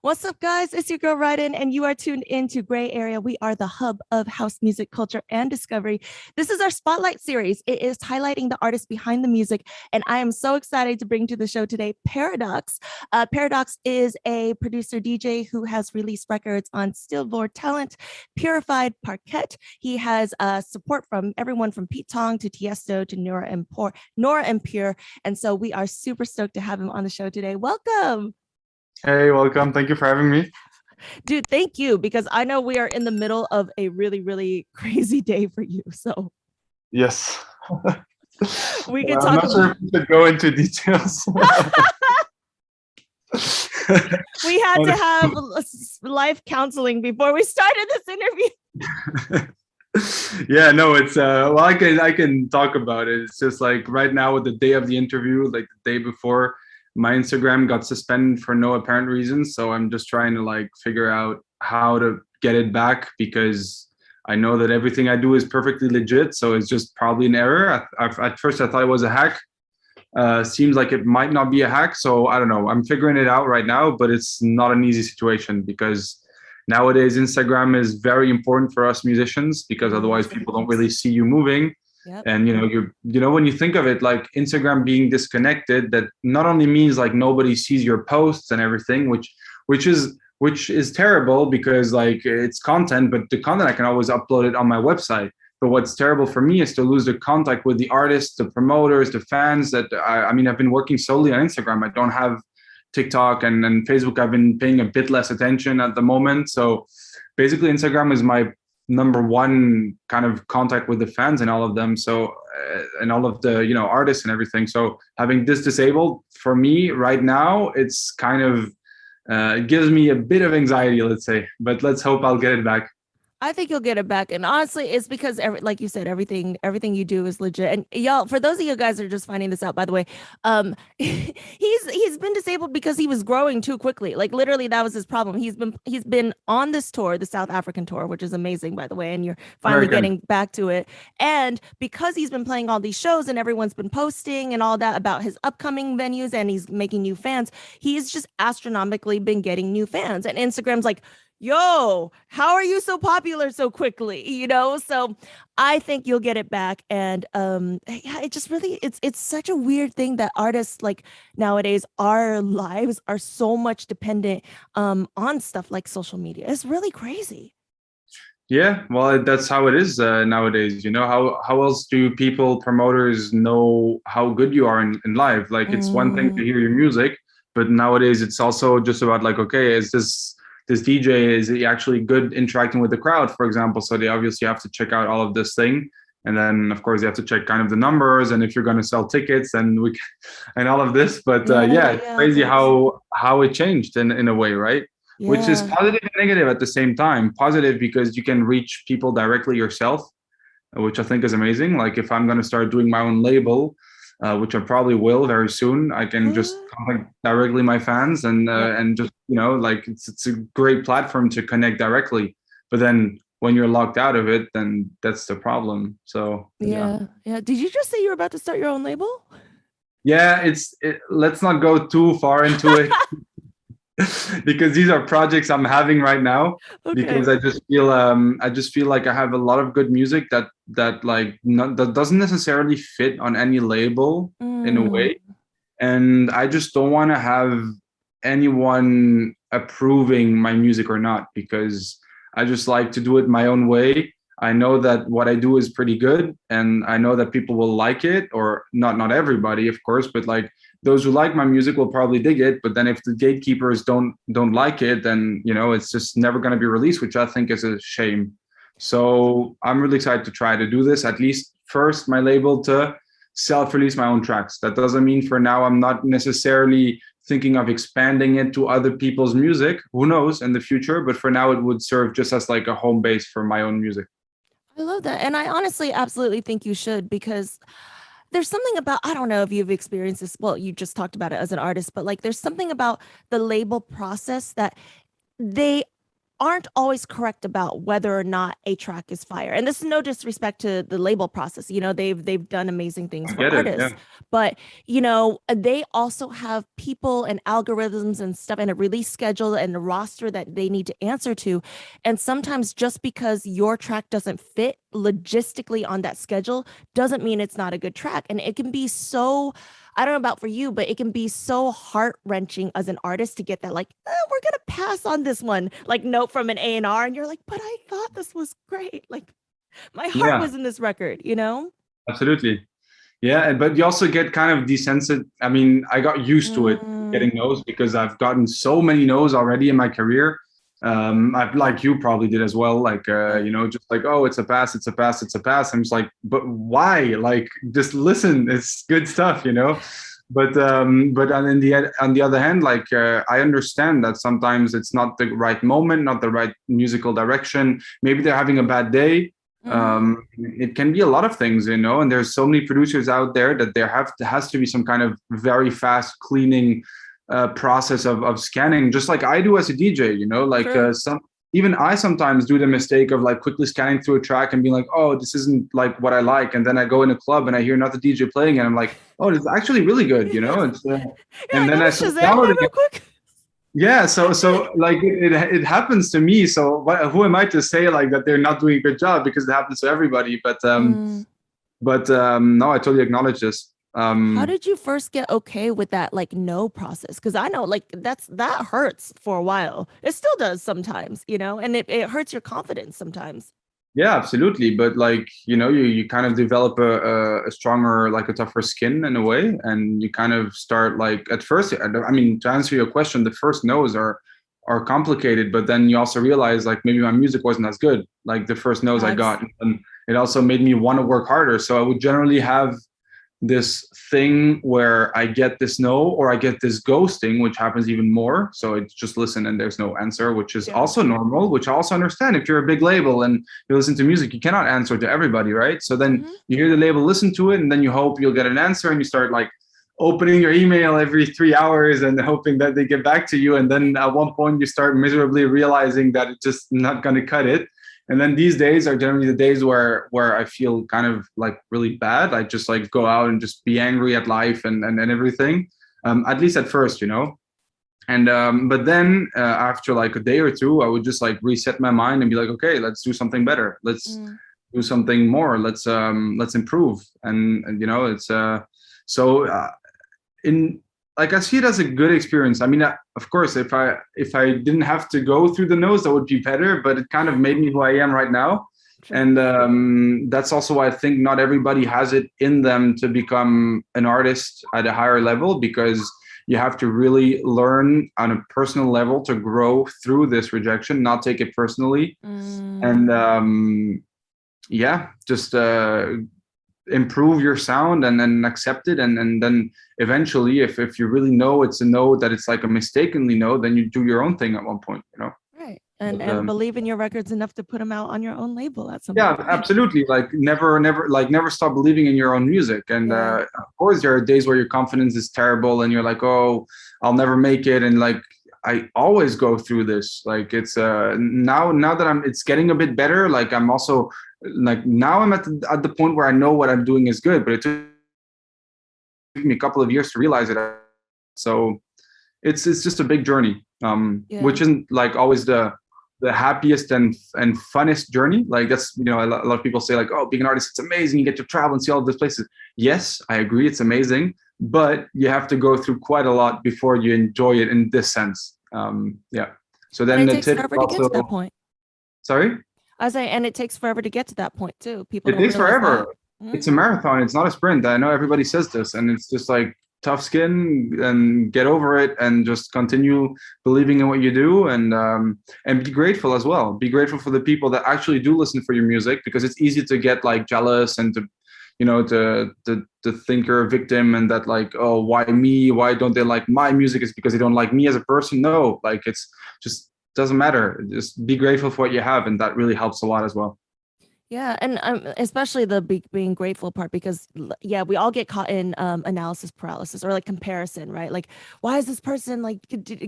What's up, guys? It's your girl, Ryden, and you are tuned into Gray Area. We are the hub of house music culture and discovery. This is our Spotlight series. It is highlighting the artists behind the music, and I am so excited to bring to the show today Paradoks. Paradoks is a producer DJ who has released records on Stillborn Talent, Purified Parquet. He has support from everyone from Pete Tong to Tiesto to Nora En Pure, and so we are super stoked to have him on the show today. Welcome. Hey, welcome. Thank you for having me. Dude, thank you, because I know we are in the middle of a really, really crazy day for you. So Yes. we can I'm talk not sure if we should go into details. We had to have life counseling before we started this interview. Yeah, no, it's well, I can talk about it. It's just like right now with the day of the interview, like the day before, my Instagram got suspended for no apparent reason. So I'm just trying to like figure out how to get it back, because I know that everything I do is perfectly legit. So it's just probably an error. At first I thought it was a hack. Seems like it might not be a hack. So I don't know. I'm figuring it out right now, but it's not an easy situation, because nowadays Instagram is very important for us musicians, because otherwise people don't really see you moving. Yep. And when you think of it, like Instagram being disconnected, that not only means like nobody sees your posts and everything, which is terrible, because like it's content, but the content I can always upload it on my website. But what's terrible for me is to lose the contact with the artists, the promoters, the fans. That I've been working solely on Instagram. I don't have TikTok and Facebook. I've been paying a bit less attention at the moment. So basically Instagram is my number one kind of contact with the fans and all of them. So and all of the artists and everything. So having this disabled for me right now, it's kind of it gives me a bit of anxiety, let's say, but let's hope I'll get it back. I think you'll get it back. And honestly, it's because like you said, everything you do is legit. And y'all, for those of you guys that are just finding this out, by the way, he's been disabled because he was growing too quickly. Like literally that was his problem. He's been on this tour, the South African tour, which is amazing, by the way, and you're finally getting back to it. And because he's been playing all these shows and everyone's been posting and all that about his upcoming venues and he's making new fans, he's just astronomically been getting new fans. And Instagram's like, yo, how are you so popular so quickly? So I think you'll get it back. And yeah, it just really, it's such a weird thing that artists, like nowadays, our lives are so much dependent on stuff like social media. It's really crazy. Yeah, well, that's how it is nowadays. How else do promoters know how good you are in live? Like it's one thing to hear your music, but nowadays it's also just about like, okay, is this DJ, is he actually good interacting with the crowd, for example? So they obviously have to check out all of this thing. And then of course they have to check kind of the numbers, and if you're going to sell tickets and all of this. But it's crazy how it changed in a way, right? Yeah. Which is positive and negative at the same time. Positive because you can reach people directly yourself, which I think is amazing. Like if I'm going to start doing my own label, which I probably will very soon, I can just contact directly my fans and just like it's a great platform to connect directly. But then when you're locked out of it, then that's the problem. So yeah. Did you just say you were about to start your own label? Yeah, let's not go too far into it. Because these are projects I'm having right now. Okay. Because I just feel like I have a lot of good music that doesn't necessarily fit on any label in a way, and I just don't want to have anyone approving my music or not, because I just like to do it my own way. I know that what I do is pretty good, and I know that people will like it, or not everybody, of course, but like those who like my music will probably dig it. But then if the gatekeepers don't like it, then it's just never going to be released, which I think is a shame. So I'm really excited to try to do this, at least first my label, to self-release my own tracks. That doesn't mean for now I'm not necessarily thinking of expanding it to other people's music. Who knows in the future? But for now it would serve just as like a home base for my own music. I love that. And I honestly absolutely think you should, because there's something about, I don't know if you've experienced this. Well, you just talked about it as an artist, but like there's something about the label process that they aren't always correct about whether or not a track is fire. And this is no disrespect to the label process. You know, they've done amazing things I for get it. artists, Yeah. but you know, they also have people and algorithms and stuff and a release schedule and a roster that they need to answer to. And sometimes just because your track doesn't fit logistically on that schedule doesn't mean it's not a good track. And it can be so, I don't know about for you, but it can be so heart wrenching as an artist to get that, like, we're gonna pass on this one, like note from an A&R, and you're like, but I thought this was great. Like my heart Yeah, was in this record, you know? absolutely. Yeah, but you also get kind of desensitized. I mean, I got used to it Mm, getting no's because I've gotten so many no's already in my career. I've like you probably did as well. Like, yeah. you know, just like, oh, it's a pass, it's a pass, it's a pass. I'm just like, but why? Like, just listen. It's good stuff, you know. But on the other hand, like, I understand that sometimes it's not the right moment, not the right musical direction. Maybe they're having a bad day. Mm-hmm. It can be a lot of things, you know, and there's so many producers out there that there has to be some kind of very fast cleaning process of scanning, just like I do as a DJ, you know, like True. some even I sometimes do the mistake of like quickly scanning through a track and being like, oh, this isn't like what I like, and then I go in a club and I hear another DJ playing and I'm like, oh, it's actually really good, you know. It's You're and like, then let I me start Shazam that downloading real it. quick. Yeah, so like it happens to me. So who am I to say like that they're not doing a good job, because it happens to everybody. Mm. No, I totally acknowledge this. How did you first get okay with that like no process? Because I know like that hurts for a while. It still does sometimes, you know, and it hurts your confidence sometimes. Yeah, absolutely. But like, you know, you kind of develop a stronger, like a tougher skin in a way, and you kind of start like at first. I mean, to answer your question, the first no's are complicated, but then you also realize like maybe my music wasn't as good, like the first no's I Facts. got, and it also made me want to work harder. So I would generally have this thing where I get this no or I get this ghosting, which happens even more. So it's just listen and there's no answer, which is Yeah. also normal, which I also understand. If you're a big label and you listen to music, you cannot answer to everybody, right? So then Hmm. you hear the label, listen to it, and then you hope you'll get an answer, and you start like opening your email every 3 hours and hoping that they get back to you. And then at one point you start miserably realizing that it's just not going to cut it. And then these days are generally the days where I feel kind of like really bad. I just like go out and just be angry at life and everything. At least at first, you know. And but then after like a day or two, I would just like reset my mind and be like, okay, let's do something better. Let's Mm. do something more. Let's improve. And you know, it's so in like I see it as a good experience. I mean, of course, if I didn't have to go through the nose, that would be better. But it kind of made me who I am right now, True. and that's also why I think not everybody has it in them to become an artist at a higher level, because you have to really learn on a personal level to grow through this rejection, not take it personally, Mm. and yeah, just improve your sound and then accept it, and then eventually if you really know it's a no, that it's like a mistakenly no, then you do your own thing at one point, you know. Right. But And believe in your records enough to put them out on your own label at some yeah, point. absolutely, like never stop believing in your own music. And Yeah. of course there are days where your confidence is terrible and you're like, oh, I'll never make it. And like I always go through this. Like it's now that it's getting a bit better, like I'm also like now I'm at the point where I know what I'm doing is good, but it took me a couple of years to realize it. So it's just a big journey, Yeah. which isn't like always the happiest and funnest journey. Like that's, you know, a lot of people say like, oh, being an artist, it's amazing, you get to travel and see all of these places. Yes, I agree, it's amazing, but you have to go through quite a lot before you enjoy it in this sense. Yeah. So And then it the takes tip forever to get also, to that point. sorry. I say, and it takes forever to get to that point too. People It don't takes realize that. forever. It's a Hmm. marathon. It's not a sprint. I know everybody says this, and it's just like tough skin and get over it and just continue believing in what you do, and be grateful as well. Be grateful for the people that actually do listen for your music, because it's easy to get like jealous and to, you know, to think you're a victim and that like, oh, why me? Why don't they like my music? It's because they don't like me as a person. No, like it's just doesn't matter. Just be grateful for what you have, and that really helps a lot as well. Yeah, and especially the being grateful part because yeah, we all get caught in analysis paralysis or like comparison, right? Like, why is this person like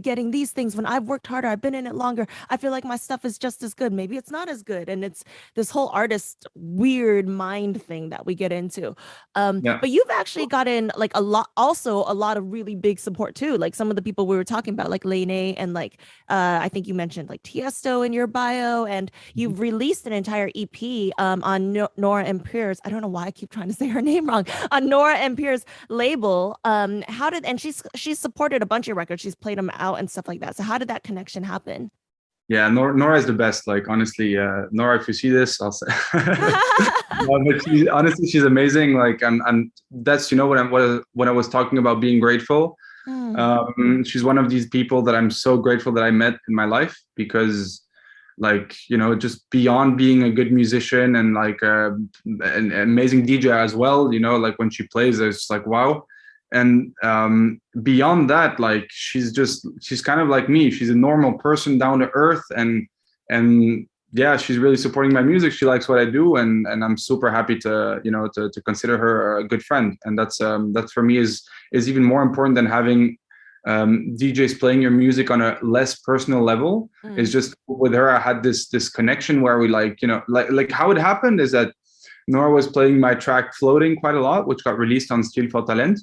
getting these things when I've worked harder, I've been in it longer, I feel like my stuff is just as good. Maybe it's not as good, and it's this whole artist weird mind thing that we get into. Yeah. But you've actually gotten like also a lot of really big support too. Like some of the people we were talking about, like Lene and like I think you mentioned like Tiesto in your bio, and you've released an entire EP on Nora En Pure's. I don't know why I keep trying to say her name wrong. On Nora En Pure's label. How did and she's supported a bunch of records. She's played them out and stuff like that. So how did that connection happen? Yeah, Nora is the best. Like honestly, Nora, if you see this, I'll say. No, but honestly, she's amazing. Like, and that's when I was talking about being grateful. Hmm. She's one of these people that I'm so grateful that I met in my life because, like, just beyond being a good musician and like an amazing DJ as well. Like when she plays, it's just like wow. And beyond that, like she's kind of like me. She's a normal person, down to earth, and yeah, she's really supporting my music. She likes what I do, and I'm super happy to consider her a good friend. And that's for me is even more important than having DJs playing your music on a less personal level. Is Mm. just with her, I had this connection where we like how it happened is that Nora was playing my track "Floating" quite a lot, which got released on Stil for Talent,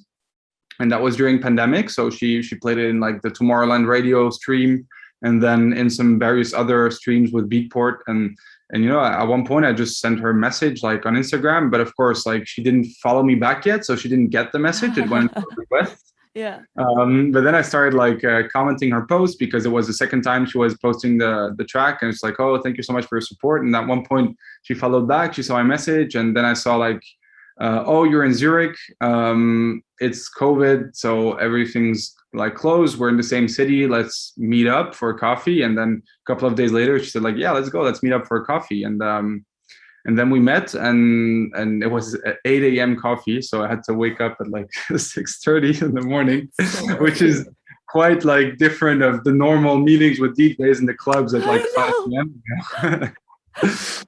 and that was during pandemic. So she played it in like the Tomorrowland radio stream, and then in some various other streams with Beatport. And at one point I just sent her a message like on Instagram, but of course like she didn't follow me back yet, so she didn't get the message. It went to request. Yeah. But then I started like commenting her post because it was the second time she was posting the track, and it's like, oh, thank you so much for your support. And at one point she followed back, she saw my message, and then I saw like, oh, you're in Zurich. It's COVID, so everything's like closed. We're in the same city. Let's meet up for coffee. And then a couple of days later, she said like, yeah, let's go. Let's meet up for a coffee. And then we met, and it was at 8 a.m. coffee. So I had to wake up at like 6:30 in the morning, So which is quite like different of the normal meetings with DJs in the clubs at like I 5 p.m.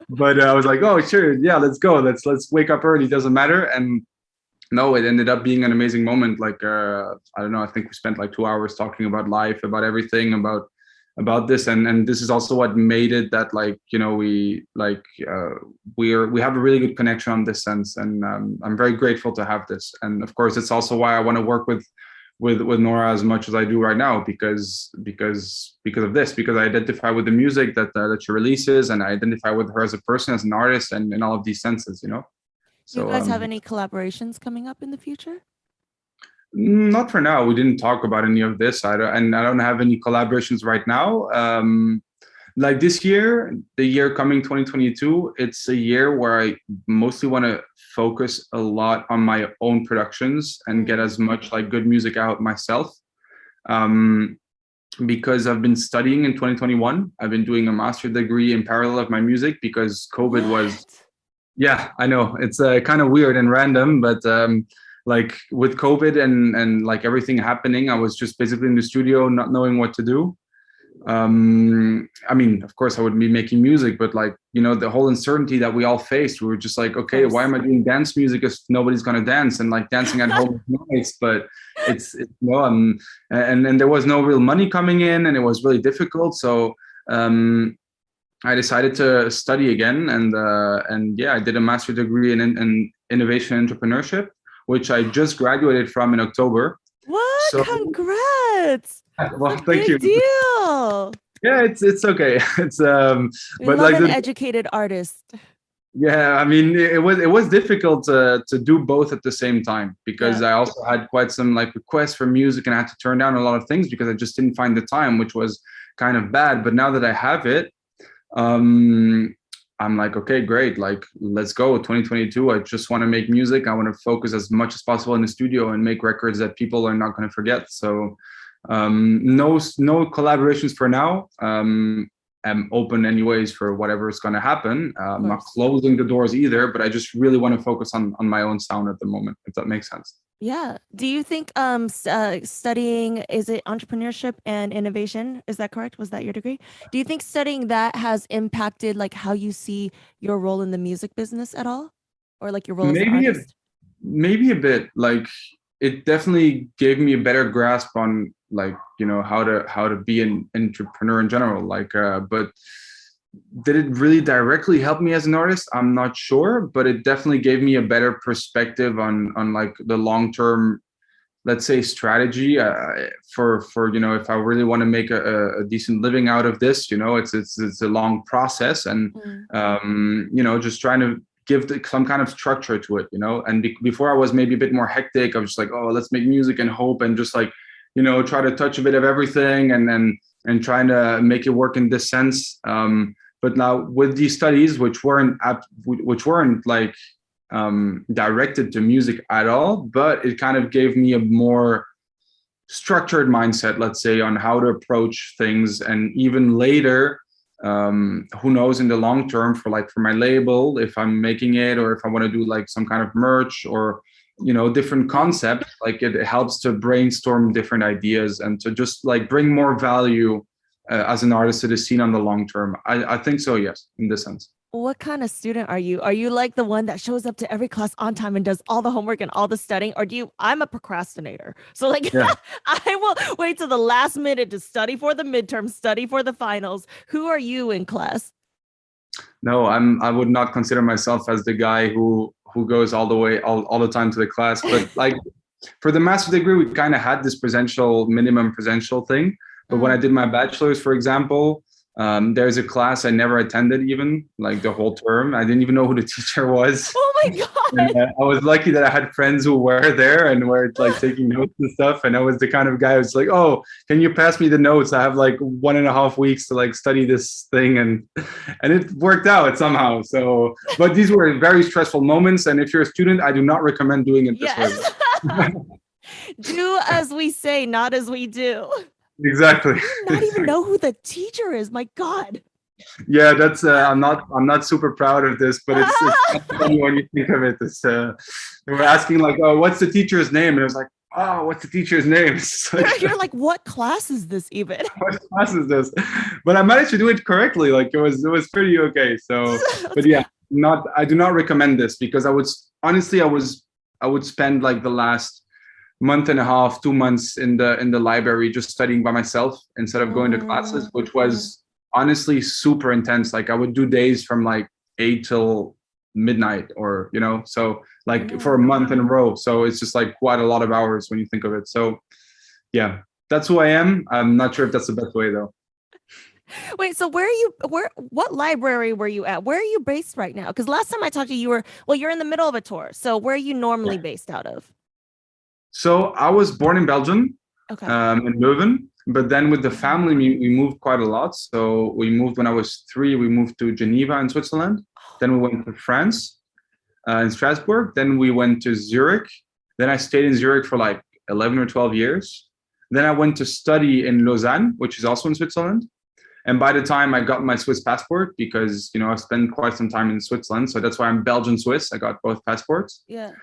But I was like, oh, sure, yeah, let's go. Let's wake up early. Doesn't matter. And no, it ended up being an amazing moment. Like I don't know. I think we spent like 2 hours talking about life, about everything, about this, and this is also what made it that like we like we have a really good connection on this sense, and I'm very grateful to have this. And of course, it's also why I want to work with Nora as much as I do right now, because of this, because I identify with the music that she releases, and I identify with her as a person, as an artist, and in all of these senses. You So guys have any collaborations coming up in the future? not for now. We didn't talk about any of this. I don't have any collaborations right now. Like this year, the year coming 2022, it's a year where I mostly want to focus a lot on my own productions and get as much like good music out myself. Um, because I've been studying in 2021. I've been doing a master degree in parallel of my music because COVID was. What? Yeah, I know it's kind of weird and random, but like with COVID and like everything happening, I was just basically in the studio, not knowing what to do. I mean, of course, I would be making music, but like the whole uncertainty that we all faced, we were just like, Of okay, why course. am I doing dance music if nobody's gonna dance? And like dancing at home is nice, but it's and there was no real money coming in, and it was really difficult. So. I decided to study again, and yeah, I did a master degree in innovation and entrepreneurship, which I just graduated from in October. What? So, Congrats. That's well, a thank big you. deal. Yeah, it's okay. It's We but love like an the educated artist. yeah, I mean, it was difficult to do both at the same time because Yeah. I also had quite some like requests for music, and I had to turn down a lot of things because I just didn't find the time, which was kind of bad. But now that I have it, um I'm like, okay, great, like let's go 2022. I just want to make music. I want to focus as much as possible in the studio and make records that people are not going to forget. So no collaborations for now. I'm open anyways for whatever is going to happen. Of I'm not course. closing the doors either, but I just really want to focus on my own sound at the moment, if that makes sense. Yeah. Do you think studying, is it entrepreneurship and innovation? Is that correct? Was that your degree? Do you think studying that has impacted like how you see your role in the music business at all? Or like your role as an Maybe a artist? maybe a bit. Like it definitely gave me a better grasp on like how to be an entrepreneur in general. Like, but did it really directly help me as an artist? I'm not sure, but it definitely gave me a better perspective on like the long term, let's say, strategy, for if I really want to make a decent living out of this. It's a long process, and Mm. just trying to give some kind of structure to it. And before I was maybe a bit more hectic. I was just like, oh, let's make music and hope, and just like try to touch a bit of everything, and trying to make it work in this sense. But now with these studies, which weren't like directed to music at all, but it kind of gave me a more structured mindset, let's say, on how to approach things. And even later, who knows, in the long term, for my label, if I'm making it, or if I want to do like some kind of merch, or different concepts, like it helps to brainstorm different ideas and to just like bring more value as an artist to the scene on the long term. I think so, yes, in this sense. What kind of student are you? Are you like the one that shows up to every class on time and does all the homework and all the studying? Or I'm a procrastinator. So like Yeah. I will wait till the last minute to study for the midterm, study for the finals. Who are you in class? No, I would not consider myself as the guy who goes all the way all the time to the class. But like for the master's degree, we kind of had this minimum presential thing. But when I Mm. did my bachelor's, for example, there's a class I never attended, even like the whole term. I didn't even know who the teacher was. Oh my And God. I was lucky that I had friends who were there and were like taking notes and stuff. And I was the kind of guy who's like, "Oh, can you pass me the notes? I have like 1.5 weeks to like study this thing," and it worked out somehow. So, but these were very stressful moments. And if you're a student, I do not recommend doing it this way. Yes. Do as we say, not as we do. Exactly. You not even know who the teacher is. My God. Yeah, that's I'm not super proud of this, but it's kind of funny when you think of it. They were asking like, "Oh, what's the teacher's name?" And it was like, "Oh, what's the teacher's name?" It's like, You're like, what class is this even? what class is this? But I managed to do it correctly. Like it was pretty okay. So, but yeah, I do not recommend this, because honestly, I would spend like the last month and a half, 2 months in the library just studying by myself instead of going to classes, which Mhm. was honestly super intense. Like I would do days from like 8 till midnight, or so like for a Yeah. month in a row. So it's just like quite a lot of hours when you think of it. So yeah, that's who I am. I'm not sure if that's the best way though. Wait, so what library were you at? Where are you based right now? Because last time I talked to you, you're in the middle of a tour. So where are you normally based out of? So I was born in Belgium, Okay. in Leuven, but then with the family, we moved quite a lot. So we moved when I was 3. We moved to Geneva in Switzerland. Then we went to France, in Strasbourg. Then we went to Zurich. Then I stayed in Zurich for like 11 or 12 years. Then I went to study in Lausanne, which is also in Switzerland. And by the time I got my Swiss passport, because I spent quite some time in Switzerland, so that's why I'm Belgian Swiss. I got both passports. Yeah.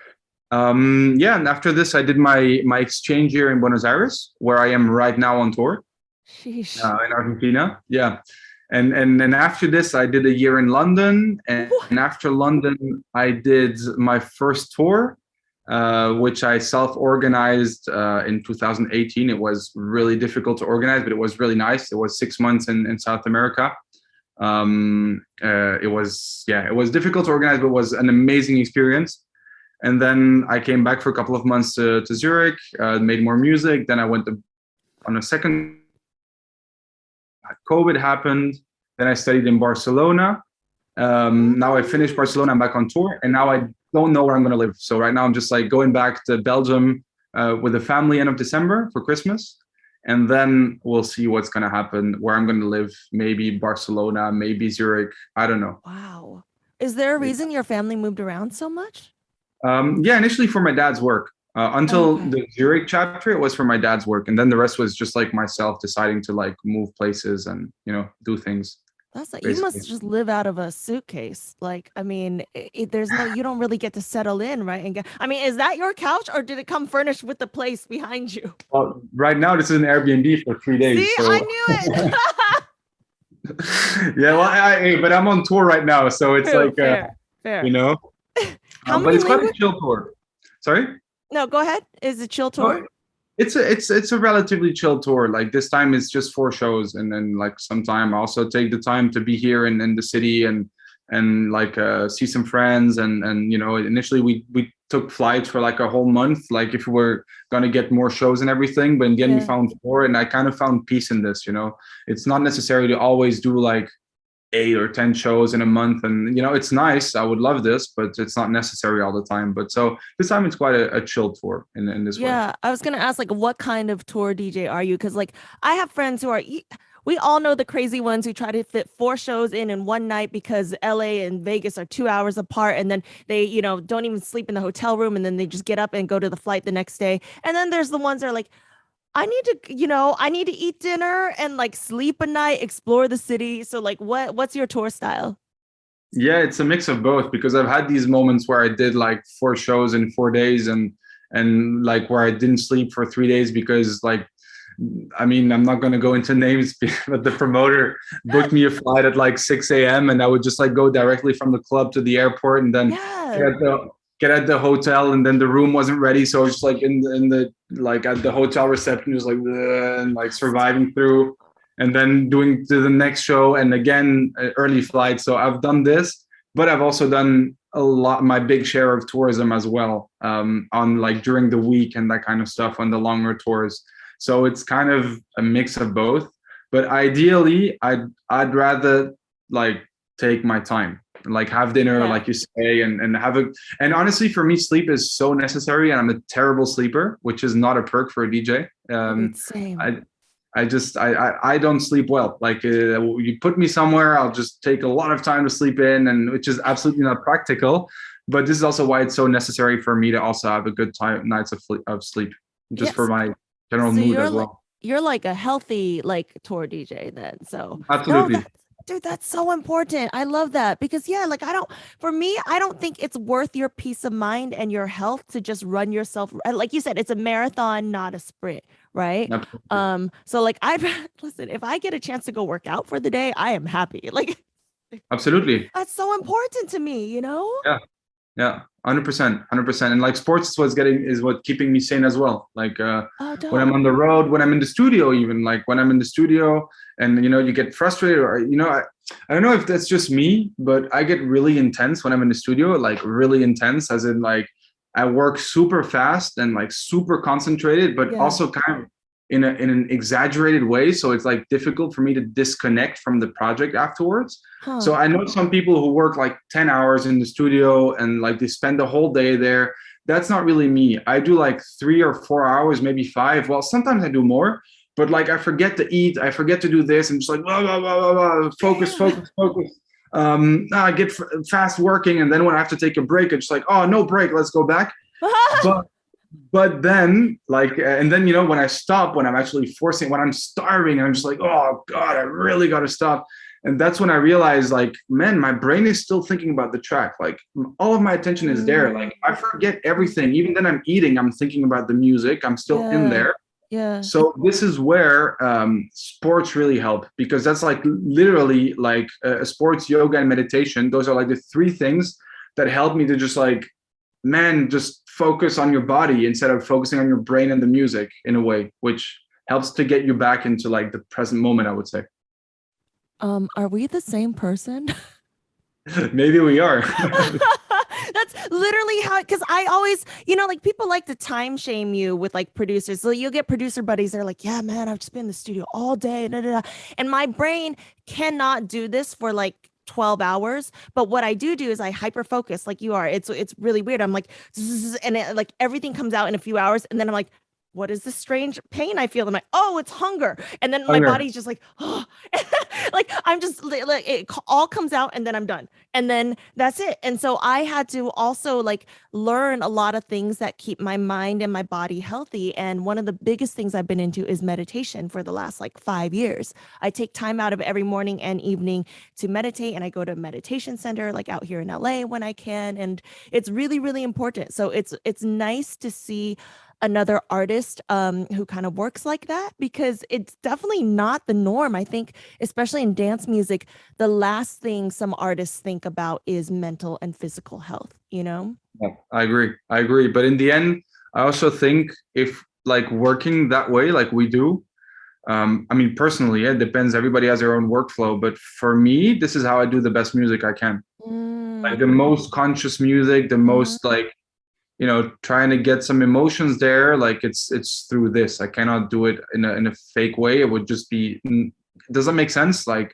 Yeah, and after this, I did my exchange year in Buenos Aires, where I am right now on tour, Sheesh. in Argentina. Yeah, and after this, I did a year in London, What? and after London, I did my first tour, which I self-organized in 2018. It was really difficult to organize, but it was really nice. It was 6 months in South America. It was difficult to organize, but it was an amazing experience. And then I came back for a couple of months to Zurich, made more music. Then I went on a second. COVID happened. Then I studied in Barcelona. Now I finished Barcelona. I'm back on tour, and now I don't know where I'm going to live. So right now I'm just like going back to Belgium with the family end of December for Christmas, and then we'll see what's going to happen. Where I'm going to live? Maybe Barcelona, maybe Zurich. I don't know. Wow. Is there a reason your family moved around so much? Yeah, initially for my dad's work. Until Okay. the Zurich chapter, it was for my dad's work, and then the rest was just like myself deciding to like move places and do things. That's like you basically. must just live out of a suitcase. Like, I mean, there's no, you don't really get to settle in, right? And get, I mean, is that your couch or did it come furnished with the place behind you? Well, right now this is an Airbnb for three See, days, I so knew it. yeah. Well, but I'm on tour right now, so it's True, like fair, you fair. know, How but many it's quite a language? chill tour. Sorry. No, go ahead. Is it chill No, tour? it's a relatively chill tour. Like this time it's just four shows, and then like sometime I also take the time to be here in the city and like see some friends and initially we took flights for like a whole month, like if we were gonna get more shows and everything, but in the end we Yeah. found four, and I kind of found peace in this. It's not necessary to always do like 8 or 10 shows in a month, and it's nice, I would love this, but it's not necessary all the time. But so this time it's quite a chill tour in this way. Yeah, I was gonna ask like what kind of tour DJ are you? Because like I have friends who are we all know the crazy ones who try to fit four shows in one night because LA and Vegas are 2 hours apart, and then they don't even sleep in the hotel room, and then they just get up and go to the flight the next day. And then there's the ones that are like, I need to eat dinner and like sleep a night, explore the city. So like what's your tour style? Yeah, it's a mix of both, because I've had these moments where I did like four shows in 4 days, and like where I didn't sleep for 3 days because like, I mean, I'm not going to go into names, but the promoter booked me a flight at like 6 a.m. and I would just like go directly from the club to the airport, and then Yeah. get at the hotel, and then the room wasn't ready, so I was just like in the like at the hotel reception, just like "Ugh," and like surviving through, and then doing to the next show, and again early flight. So I've done this, but I've also done a lot, my big share of tourism as well, on like during the week and that kind of stuff on the longer tours. So it's kind of a mix of both, but ideally I'd rather like take my time, like have dinner, Yeah. like you say, and have a, and honestly for me sleep is so necessary, and I'm a terrible sleeper, which is not a perk for a DJ. Dude, same. I I don't sleep well. Like you put me somewhere, I'll just take a lot of time to sleep in, and which is absolutely not practical. But this is also why it's so necessary for me to also have a good time nights of sleep, just for Yes. my general So mood as well. you're like a healthy like tour DJ then. So no, Absolutely. that dude, that's so important. I love that because yeah, like for me, I don't think it's worth your peace of mind and your health to just run yourself. Like you said, it's a marathon, not a sprint, right? Absolutely. So like I listen, if I get a chance to go work out for the day, I am happy. Like Absolutely. that's so important to me, you know? Yeah. Yeah, 100%, 100%. And like sports is what keeping me sane as well. Like Oh, when I'm dope. on the road, when I'm in the studio, even like when I'm in the studio, and you get frustrated, or I don't know if that's just me, but I get really intense when I'm in the studio, like really intense, as in like I work super fast and like super concentrated, but Yeah. also kind of in an exaggerated way. So it's like difficult for me to disconnect from the project afterwards. So Huh. I know some people who work like 10 hours in the studio and like they spend the whole day there. That's not really me. I do like 3 or 4 hours, maybe five. Well, sometimes I do more, but like I forget to eat, I forget to do this, and just like blah, blah, blah, blah, blah, focus, Damn. focus, focus. I get fast working, and then when I have to take a break, it's just like, oh, no break, let's go back. But then like, and then when I stop, when I'm actually forcing, when I'm starving, I'm just like, oh god, I really got to stop. And that's when I realized, like, man, my brain is still thinking about the track. Like all of my attention is there. Mm, Like I forget everything. Even then I'm eating, I'm thinking about the music, I'm still in yeah. there. Yeah. So this is where sports really help, because that's like literally like sports, yoga, and meditation. Those are like the three things that help me to just like, man, just focus on your body instead of focusing on your brain and the music, in a way, which helps to get you back into like the present moment, I would say. Are we the same person? Maybe we are. That's literally how, because I always, like people like to time shame you with like producers. So you'll get producer buddies. They're like, yeah, man, I've just been in the studio all day. Da, da, da. And my brain cannot do this for like 12 hours. But what I do is I hyper focus like you are. It's really weird. I'm like, "Zzz," and like everything comes out in a few hours. And then I'm like, what is this strange pain I feel? I'm like, oh, it's hunger. And then my Hunger. body's just like, oh. Like I'm just like it all comes out and then I'm done. And then that's it. And so I had to also like learn a lot of things that keep my mind and my body healthy. And one of the biggest things I've been into is meditation for the last like 5 years. I take time out of every morning and evening to meditate, and I go to a meditation center like out here in LA when I can. And it's really, really important. So it's nice to see another artist who kind of works like that, because it's definitely not the norm. I think, especially in dance music, the last thing some artists think about is mental and physical health, you know? Yeah, I agree. But in the end, I also think if like working that way, like we do, I mean, personally, yeah, it depends. Everybody has their own workflow. But for me, this is how I do the best music I can. Like the most conscious music, the most like, you know, trying to get some emotions there. Like it's through this. I cannot do it in a fake way. It would just be, it doesn't make sense. Like,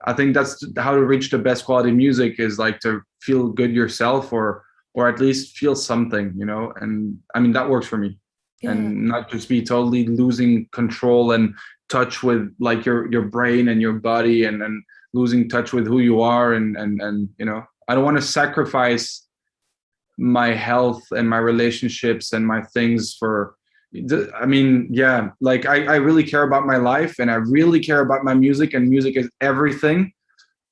I think that's how to reach the best quality music, is like to feel good yourself, or at least feel something, you know. And I mean, that works for me. Yeah. And not just be totally losing control and touch with like your brain and your body, and losing touch with who you are, and you know, I don't want to sacrifice my health and my relationships and my things for, I mean, yeah, like I really care about my life, and I really care about my music, and music is everything,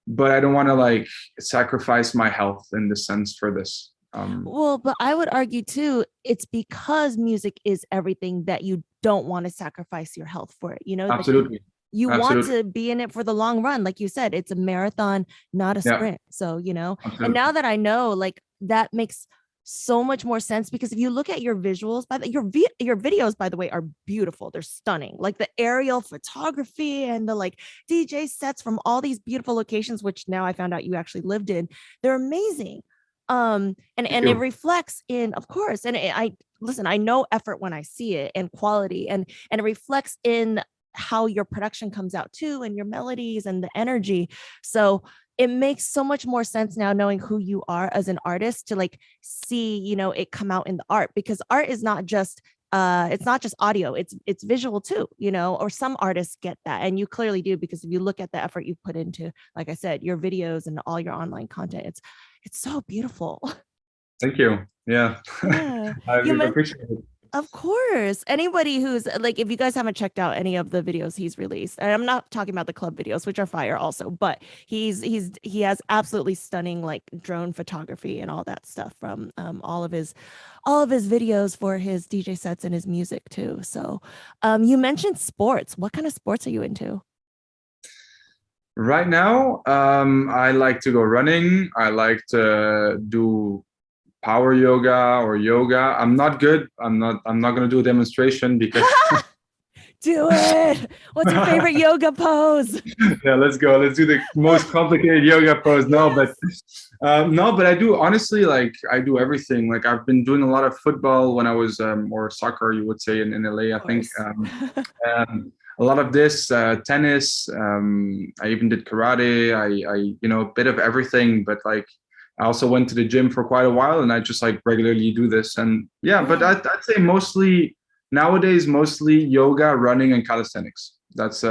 but I don't want to like sacrifice my health in the sense for this. Well, but I would argue too, it's because music is everything that you don't want to sacrifice your health for it. You know, Absolutely. like you want to be in it for the long run. Like you said, it's a marathon, not a sprint. So, you know, and now that I know, like that makes so much more sense, because if you look at your visuals, your videos, by the way, are beautiful. They're stunning. Like the aerial photography and the like DJ sets from all these beautiful locations, which now I found out you actually lived in. They're amazing. And it reflects in, of course, and I listen, I know effort when I see it, and quality, and it reflects in how your production comes out too, and your melodies and the energy. So it makes so much more sense now, knowing who you are as an artist, to like see, you know, it come out in the art, because art is not just it's not just audio, it's visual too, you know, or some artists get that, and you clearly do, because if you look at the effort you put into, like I said, your videos and all your online content, it's so beautiful. Thank you. Yeah. I appreciate it. Of course. Anybody who's like, if you guys haven't checked out any of the videos he's released, and I'm not talking about the club videos, which are fire also, but he has absolutely stunning like drone photography and all that stuff from all of his videos for his DJ sets and his music too. So you mentioned sports. What kind of sports are you into? Right now, I like to go running. I like to do power yoga or yoga. I'm not good. I'm not going to do a demonstration because do it. What's your favorite yoga pose? Yeah, let's go. Let's do the most complicated yoga pose. No, but I do honestly, like I do everything. Like I've been doing a lot of football when I was or soccer, you would say in LA, I think. A lot of this tennis. I even did karate. I you know, a bit of everything, but like I also went to the gym for quite a while, and I just like regularly do this. And yeah, but I'd say mostly nowadays, mostly yoga, running, and calisthenics. That's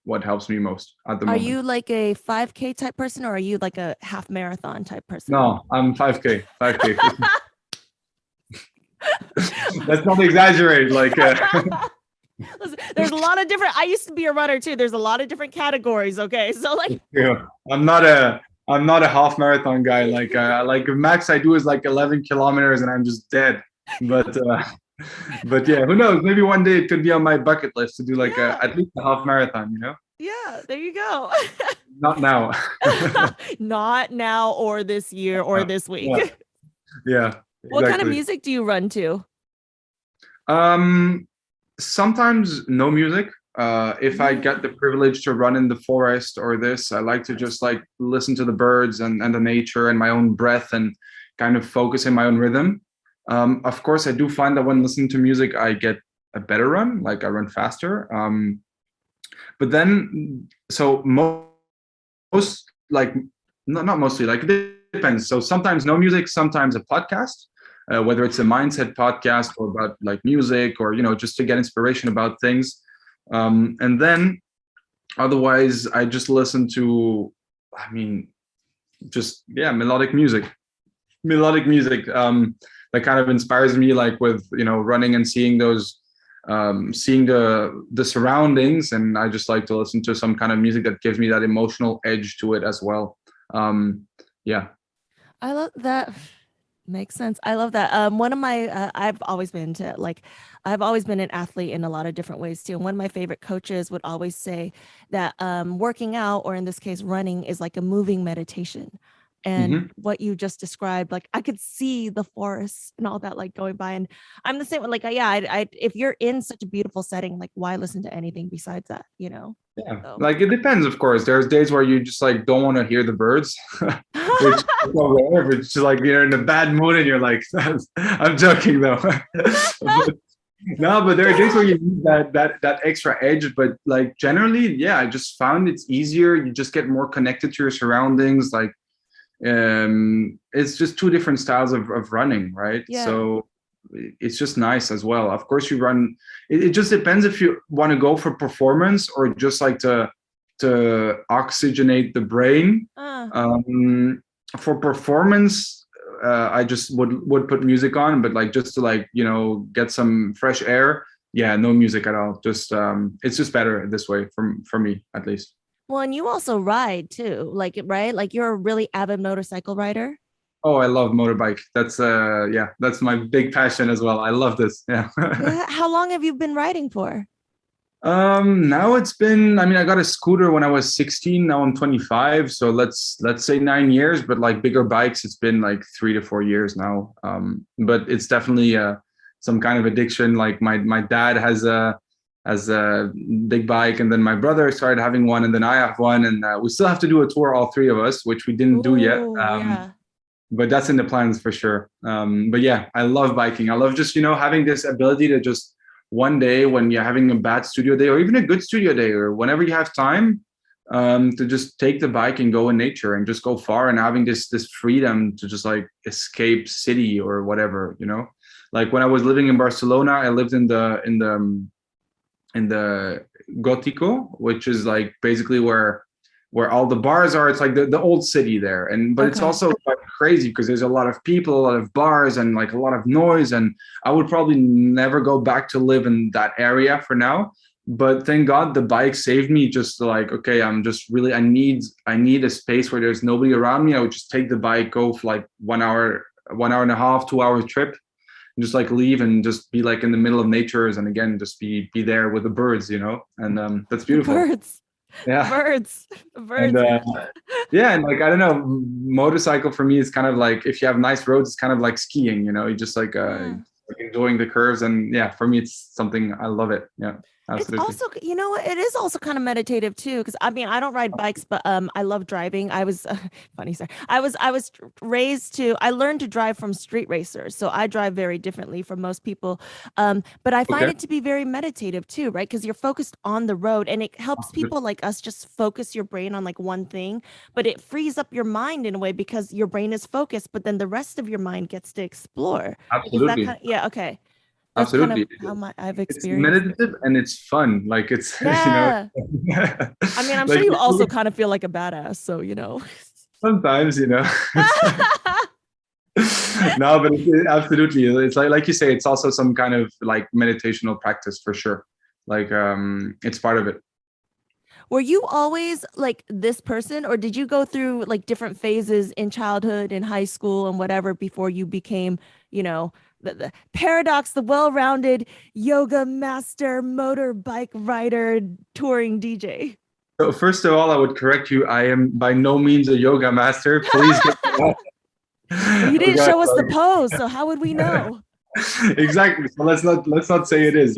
what helps me most at the moment. Are you like a 5K type person, or are you like a half marathon type person? No, I'm 5K. 5K. Let's not exaggerate. Like. Listen, there's a lot of different. I used to be a runner too. There's a lot of different categories. Okay, so like, yeah, I'm not a half marathon guy. Like max I do is like 11 kilometers, and I'm just dead. But yeah, who knows? Maybe one day it could be on my bucket list to do like at least a half marathon. You know? Yeah, there you go. Not now. Not now, or this year, or this week. Yeah. Exactly. What kind of music do you run to? Sometimes no music. If I get the privilege to run in the forest or this, I like to just like listen to the birds and the nature and my own breath, and kind of focus in my own rhythm. Of course, I do find that when listening to music, I get a better run, like I run faster. But then, so most like, not mostly, like it depends. So sometimes no music, sometimes a podcast. Whether it's a mindset podcast or about like music, or, you know, just to get inspiration about things. And then otherwise I just listen to, I mean, just yeah, melodic music that kind of inspires me, like with running and seeing those seeing the surroundings, and I just like to listen to some kind of music that gives me that emotional edge to it as well. Yeah. I love that. Makes sense. I love that. One of my, I've always been an athlete in a lot of different ways too. And one of my favorite coaches would always say that working out, or in this case, running, is like a moving meditation. And Hmm. what you just described, like I could see the forests and all that, like going by. And I'm the same. Like, yeah, if you're in such a beautiful setting, like why listen to anything besides that, you know? Yeah, So. like it depends, of course. There's days where you just like don't want to hear the birds, which is so rare, but it's just like you're in a bad mood and you're like, I'm joking though. But, no, but there are days where you need that extra edge. But like generally, yeah, I just found it's easier. You just get more connected to your surroundings. Like it's just two different styles of running, right? Yeah. So it's just nice as well. Of course, you run. It just depends if you want to go for performance or just like to oxygenate the brain. Uh, For performance, I just would put music on, but like just to like get some fresh air. Yeah, no music at all. Just it's just better this way for me at least. well, and you also ride too, like, right? Like you're a really avid motorcycle rider. Oh, I love motorbike. That's yeah, that's my big passion as well. I love this. Yeah. Yeah. How long have you been riding for? Now it's been, I mean, I got a scooter when I was 16. Now I'm 25. So let's say 9 years, but like bigger bikes, it's been like 3 to 4 years now. But it's definitely some kind of addiction. Like my dad has a big bike, and then my brother started having one, and then I have one, and we still have to do a tour, all three of us, which we didn't do yet. Oh, yeah. But that's in the plans for sure. But yeah, I love biking. I love just having this ability to just one day when you're having a bad studio day or even a good studio day or whenever you have time, to just take the bike and go in nature and just go far, and having this freedom to just like escape city or whatever. Like when I was living in Barcelona, I lived in the Gótico, which is like basically where all the bars are. It's like the old city there, but it's Okay. also like crazy because there's a lot of people, a lot of bars, and like a lot of noise. And I would probably never go back to live in that area for now. But thank God the bike saved me. Just like, okay, I'm just really, I need a space where there's nobody around me. I would just take the bike, go for like 1 hour, 1 hour and a half, 2 hour trip, and just like leave and just be like in the middle of natures, and again just be there with the birds. And that's The beautiful. birds. The Yeah. birds. The And birds. yeah, and like I don't know, motorcycle for me is kind of like if you have nice roads, it's kind of like skiing. You just Yeah. like enjoying the curves, and yeah, for me it's something I love it. Yeah, It's absolutely. also, it is also kind of meditative too. Because I mean, I don't ride bikes, but I love driving. I was funny, sorry. I was raised to. I learned to drive from street racers, so I drive very differently from most people. But I find Okay. it to be very meditative too, right? Because you're focused on the road, and it helps Absolutely. people like us just focus your brain on like one thing. But it frees up your mind in a way because your brain is focused, but then the rest of your mind gets to explore. Like, is that kind Absolutely. of, yeah? Okay, that's kind of Absolutely. how I've It's experienced it. meditative and it's fun. Like it's Yeah. I mean, I'm sure like you also kind of feel like a badass, so sometimes it's no, but absolutely, it's like you say, it's also some kind of like meditational practice for sure. Like it's part of it. Were you always like this person, or did you go through like different phases in childhood, in high school, and whatever before you became, the Paradoks, the well-rounded yoga master, motorbike rider, touring DJ? So first of all, I would correct you. I am by no means a yoga master. Please get Well, you that. didn't Okay, show us the pose, so how would we know? exactly. So let's not say it is.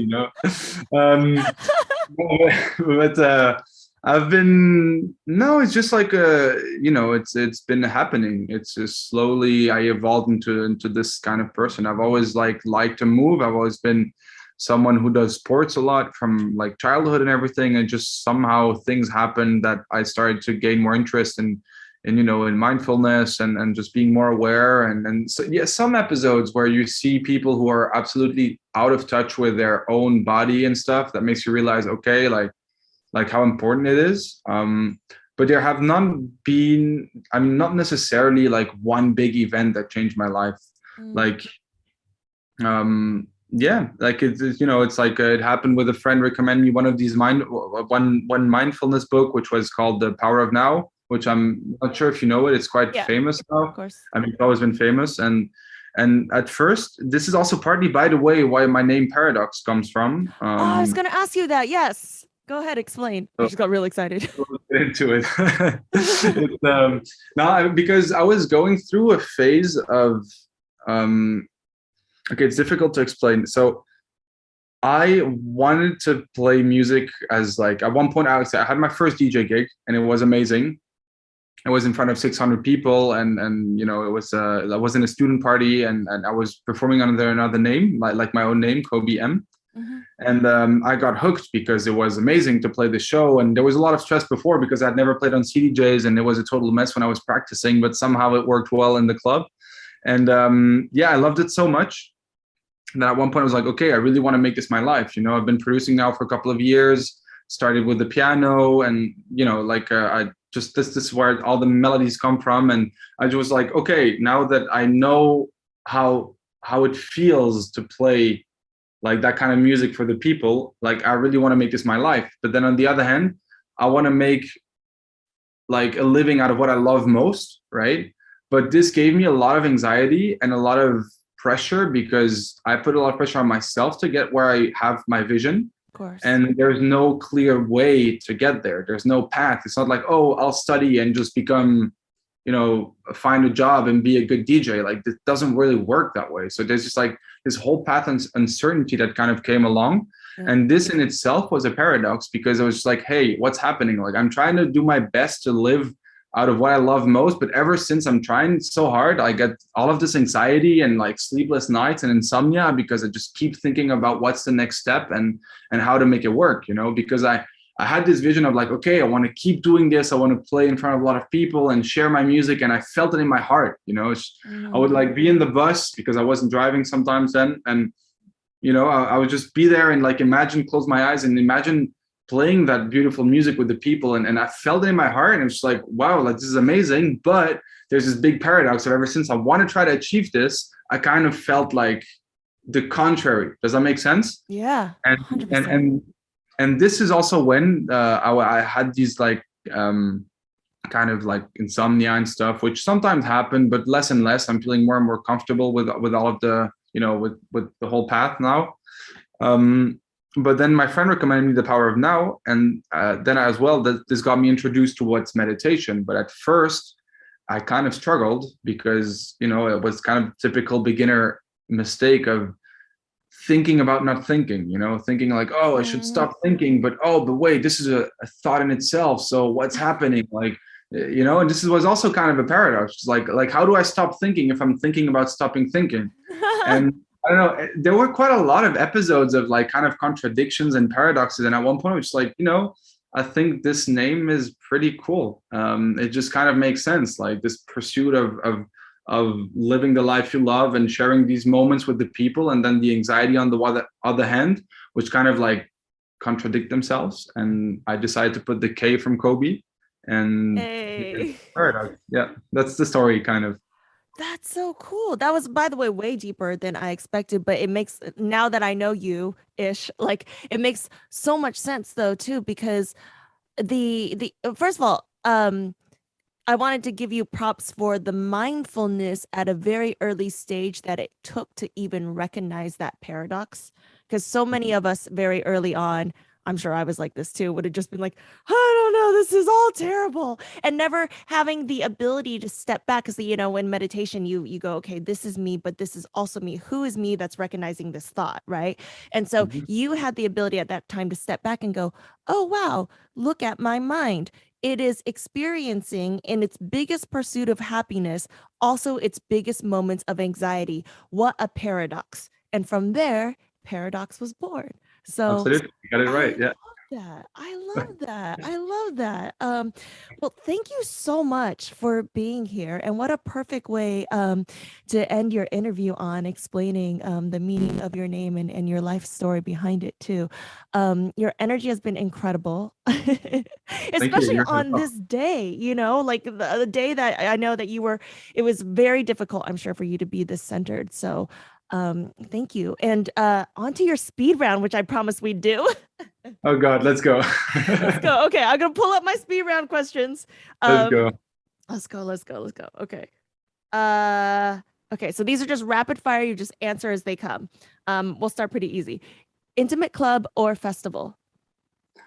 Um, but I've been no. It's just like it's been happening. It's just slowly I evolved into this kind of person. I've always liked to move. I've always been someone who does sports a lot from like childhood and everything, and just somehow things happened that I started to gain more interest in mindfulness and just being more aware, and so yeah, some episodes where you see people who are absolutely out of touch with their own body and stuff, that makes you realize, okay, like like how important it is. But there have not been, I mean, not necessarily like one big event that changed my life. Like, yeah, like it's, you know, it's like it happened with a friend recommending me one of these one mindfulness book, which was called The Power of Now, which I'm not sure if you know it. It's quite famous now. Of course. I mean, it's always been famous. And at first, this is also partly, by the way, why my name Paradoks comes from. I was going to ask you that. Yes. Go ahead, explain. I just got real excited. Get into it. No, because I was going through a phase of, okay, it's difficult to explain. So I wanted to play music as like, at one point I had my first DJ gig and it was amazing. I was in front of 600 people and you know, it was I was in a student party and I was performing under another name, like my own name, Kobe M. And I got hooked because it was amazing to play the show. And there was a lot of stress before because I'd never played on CDJs and it was a total mess when I was practicing, but somehow it worked well in the club. And yeah, I loved it so much that at one point I was like, okay, I really want to make this my life. You know, I've been producing now for a couple of years, started with the piano and, you know, like I just, this is where all the melodies come from. And I was like, okay, now that I know how it feels to play like that kind of music for the people, like I really want to make this my life. But then on the other hand, I want to make like a living out of what I love most, right? But this gave me a lot of anxiety and a lot of pressure because I put a lot of pressure on myself to get where I have my vision. Of course. And there's no clear way to get there. There's no path. It's not like, oh, I'll study and just become, you know, find a job and be a good DJ. Like it doesn't really work that way. So there's just like this whole path and uncertainty that kind of came along. And this in itself was a paradox because it was just like, hey, what's happening? Like I'm trying to do my best to live out of what I love most. But ever since I'm trying so hard, I get all of this anxiety and like sleepless nights and insomnia because I just keep thinking about what's the next step and how to make it work, you know, because I had this vision of like, okay, I want to keep doing this. I want to play in front of a lot of people and share my music. And I felt it in my heart, you know, I would like be in the bus because I wasn't driving sometimes then. And, you know, I would just be there and like close my eyes and imagine playing that beautiful music with the people. And I felt it in my heart and it was like, wow, like this is amazing. But there's this big paradox of ever since I want to try to achieve this, I kind of felt like the contrary. Does that make sense? Yeah. And this is also when I had these like kind of like insomnia and stuff, which sometimes happen, but less and less. I'm feeling more and more comfortable with all of the, you know, with the whole path now. But then my friend recommended me The Power of Now. And then as well, this got me introduced to what's meditation. But at first, I kind of struggled because, you know, it was kind of typical beginner mistake of thinking about not thinking, you know, thinking like, oh, I should stop thinking. But wait, this is a thought in itself. So what's happening? Like, you know, and this was also kind of a paradox. Like, how do I stop thinking if I'm thinking about stopping thinking? And I don't know, there were quite a lot of episodes of like kind of contradictions and paradoxes. And at one point, it's like, you know, I think this name is pretty cool. It just kind of makes sense. Like this pursuit of living the life you love and sharing these moments with the people. And then the anxiety on the other hand, which kind of like contradict themselves. And I decided to put the K from Kobe and paradox. Yeah, that's the story kind of. That's so cool. That was, by the way, way deeper than I expected, but it makes, now that I know you-ish, like it makes so much sense though, too, because the first of all, I wanted to give you props for the mindfulness at a very early stage that it took to even recognize that paradox. Because so many of us very early on, I'm sure I was like this too, would have just been like, I don't know, this is all terrible. And never having the ability to step back. Because, you know, in meditation, you go, okay, this is me, but this is also me. Who is me that's recognizing this thought, right? And so you had the ability at that time to step back and go, oh, wow, look at my mind. It is experiencing in its biggest pursuit of happiness, also its biggest moments of anxiety. What a paradox. And from there, Paradox was born. So absolutely, you got it right. Yeah. that. I love that. I love that. Well, thank you so much for being here. And what a perfect way to end your interview on, explaining the meaning of your name and your life story behind it too. Your energy has been incredible, Thank you. especially on this day, like the day that I know that it was very difficult, I'm sure, for you to be this centered. So thank you. And on to your speed round, which I promised we'd do. Oh God, let's go. Let's go. Okay, I'm gonna pull up my speed round questions. Let's go. Let's go. Okay. Okay, so these are just rapid fire. You just answer as they come. We'll start pretty easy. Intimate club or festival?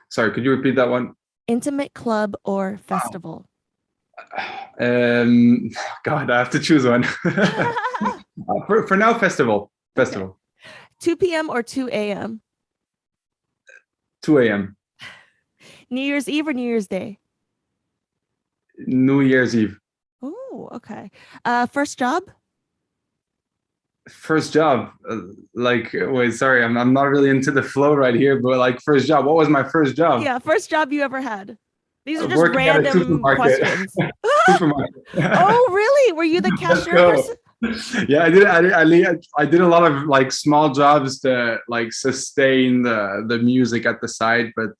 Sorry, could you repeat that one? Intimate club or festival? God, I have to choose one. For now, festival. Okay. 2 p.m. or 2 a.m.? 2 a.m. New Year's Eve or New Year's Day? New Year's Eve. Oh, okay. First job? First job. Wait, sorry, I'm not really into the flow right here, but like first job. What was my first job? Yeah, first job you ever had. These are just Working random questions. Supermarket. Oh, really? Were you the cashier person? Yeah, I did a lot of like small jobs to like sustain the music at the side, but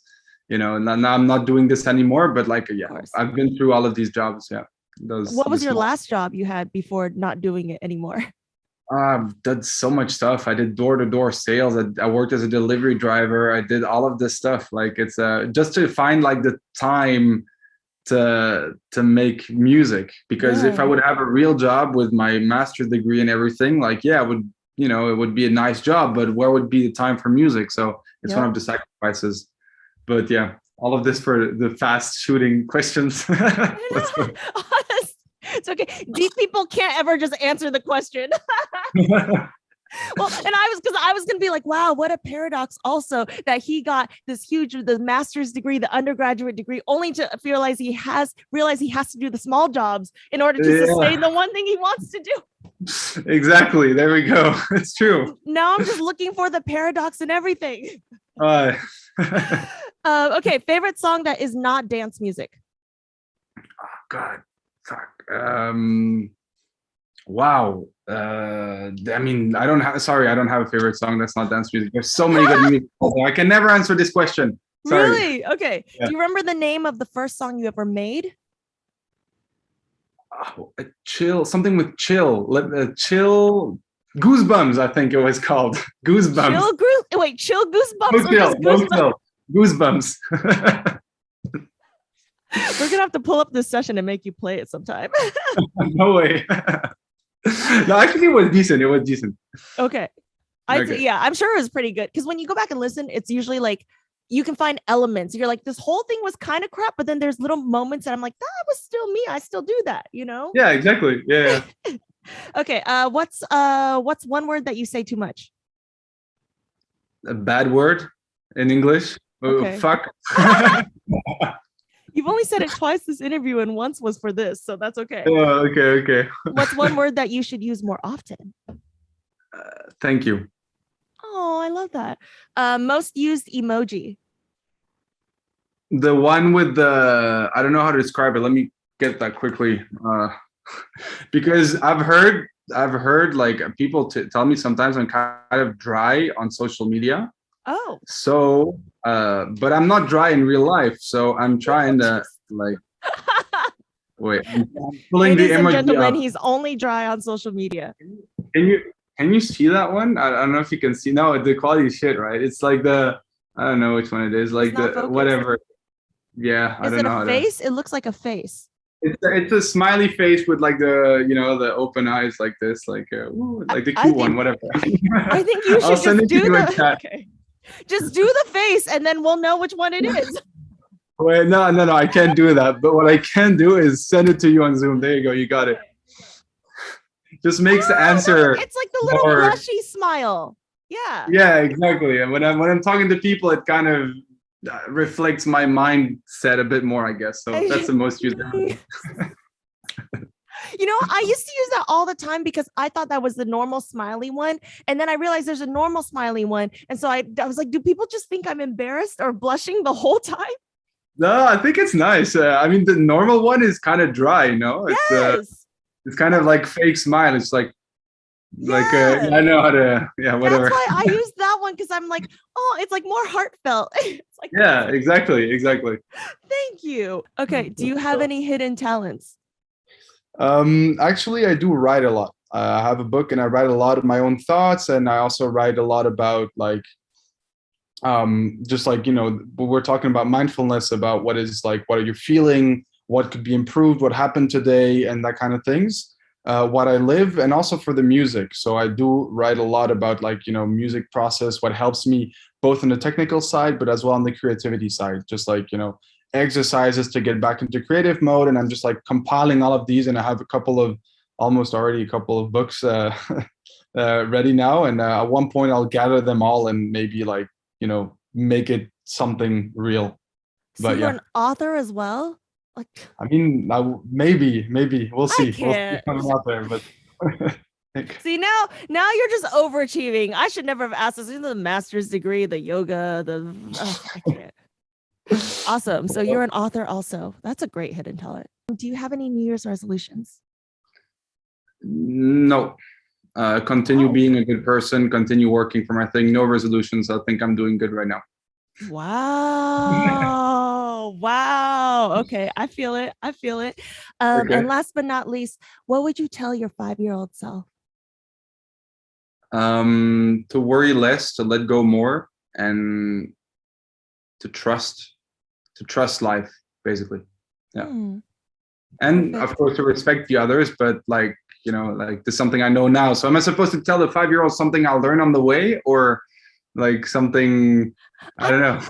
now I'm not doing this anymore. But like, yeah, I've been through all of these jobs. Yeah. What was your last job you had before not doing it anymore? I've done so much stuff. I did door-to-door sales. I worked as a delivery driver. I did all of this stuff. Like it's just to find like the time to make music, because if I would have a real job with my master's degree and everything, like, yeah, it would be a nice job, but where would be the time for music? So it's one of the sacrifices. But yeah, all of this for the fast shooting questions. It's okay. Deep people can't ever just answer the question. Well, and I was gonna be like, wow, what a paradox also that he got the master's degree, the undergraduate degree, only to realize he has to do the small jobs in order to sustain the one thing he wants to do. Exactly. There we go. It's true. Now I'm just looking for the paradox and everything. Okay, favorite song that is not dance music? Oh God, fuck. Wow. I don't have a favorite song that's not dance music. There's so many good music. I can never answer this question. Sorry. Really? Okay. Yeah. Do you remember the name of the first song you ever made? Oh, something with chill. Goosebumps, I think it was called. Goosebumps. Chill Goosebumps. Goosebumps. We're gonna have to pull up this session and make you play it sometime. No way. No, actually, it was decent. Okay. I'm sure it was pretty good, because when you go back and listen, it's usually like you can find elements. You're like, this whole thing was kind of crap, but then there's little moments that I'm like, that was still me. I still do that, Yeah, exactly. Yeah. Okay. What's one word that you say too much? A bad word in English. Okay. Fuck. You've only said it twice this interview, and once was for this, so that's okay. Oh, okay. What's one word that you should use more often? Thank you. Oh, I love that. Most used emoji? The one with I don't know how to describe it. Let me get that quickly. Because I've heard like people tell me sometimes I'm kind of dry on social media. Oh. So, but I'm not dry in real life. So I'm trying to like, wait. Ladies and gentlemen, he's only dry on social media. Can you see that one? I don't know if you can see. No, the quality is shit, right? It's like I don't know which one it is. Like whatever. Yeah, I don't know. Is it a face? It looks like a face. It's a smiley face with like the open eyes like this, like the cute one, whatever. I think you should just do okay. Just do the face, and then we'll know which one it is. Wait, no, I can't do that. But what I can do is send it to you on Zoom. There you go, you got it. Just makes the answer. It's like the little blushy smile. Yeah. Yeah, exactly. And when I'm talking to people, it kind of reflects my mindset a bit more, I guess. So that's the most used. You know, I used to use that all the time because I thought that was the normal smiley one. And then I realized there's a normal smiley one. And so I was like, do people just think I'm embarrassed or blushing the whole time? No, I think it's nice. I mean, the normal one is kind of dry, you know? It's kind of like fake smile. It's like, I know how to, whatever. That's why I use that one, because I'm like, oh, it's like more heartfelt. It's like, yeah, exactly. Thank you. Okay, do you have any hidden talents? Actually, I do write a lot. I have a book and I write a lot of my own thoughts, and I also write a lot about like just like, you know, we're talking about mindfulness, about what are you feeling, what could be improved, what happened today, and that kind of things. What I live, and also for the music. So I do write a lot about, like, you know, music process, what helps me both on the technical side, but as well on the creativity side, just like, you know, exercises to get back into creative mode. And I'm just like compiling all of these, and I have almost already a couple of books ready now. And at one point I'll gather them all and maybe, like, you know, make it something real. So but you're an author as well? Like, I mean, maybe we'll see. I can't. We'll see coming out there, but see, now you're just overachieving. I should never have asked this. The master's degree, the yoga, I can't. Awesome. So you're an author also. That's a great hidden talent. Do you have any New Year's resolutions? No. Continue being a good person, continue working for my thing. No resolutions. I think I'm doing good right now. Wow. Wow. Okay. I feel it. Okay. And last but not least, what would you tell your 5-year-old self? To worry less, to let go more, and to trust life, basically. Yeah. And perfect. Of course, to respect the others, but, like, you know, like, this is something I know now. So am I supposed to tell the 5-year-old something I'll learn on the way, or like something, I don't know.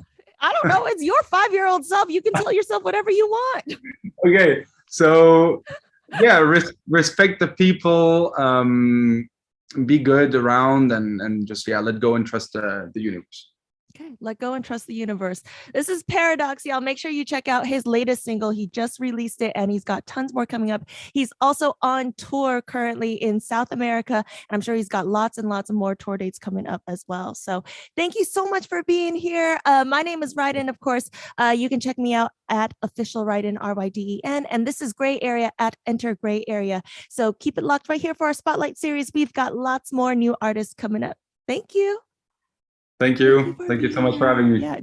I don't know. It's your 5-year-old self. You can tell yourself whatever you want. Okay. So yeah, respect the people, be good around, and just, let go and trust the universe. Okay, let go and trust the universe. This is Paradoks, y'all. Make sure you check out his latest single. He just released it, and he's got tons more coming up. He's also on tour currently in South America, and I'm sure he's got lots and lots of more tour dates coming up as well. So thank you so much for being here. My name is Ryden, of course. You can check me out at official Ryden, RYDEN, and this is Gray Area at Enter Gray Area. So keep it locked right here for our Spotlight series. We've got lots more new artists coming up. Thank you. Thank you so much for having me. Yeah.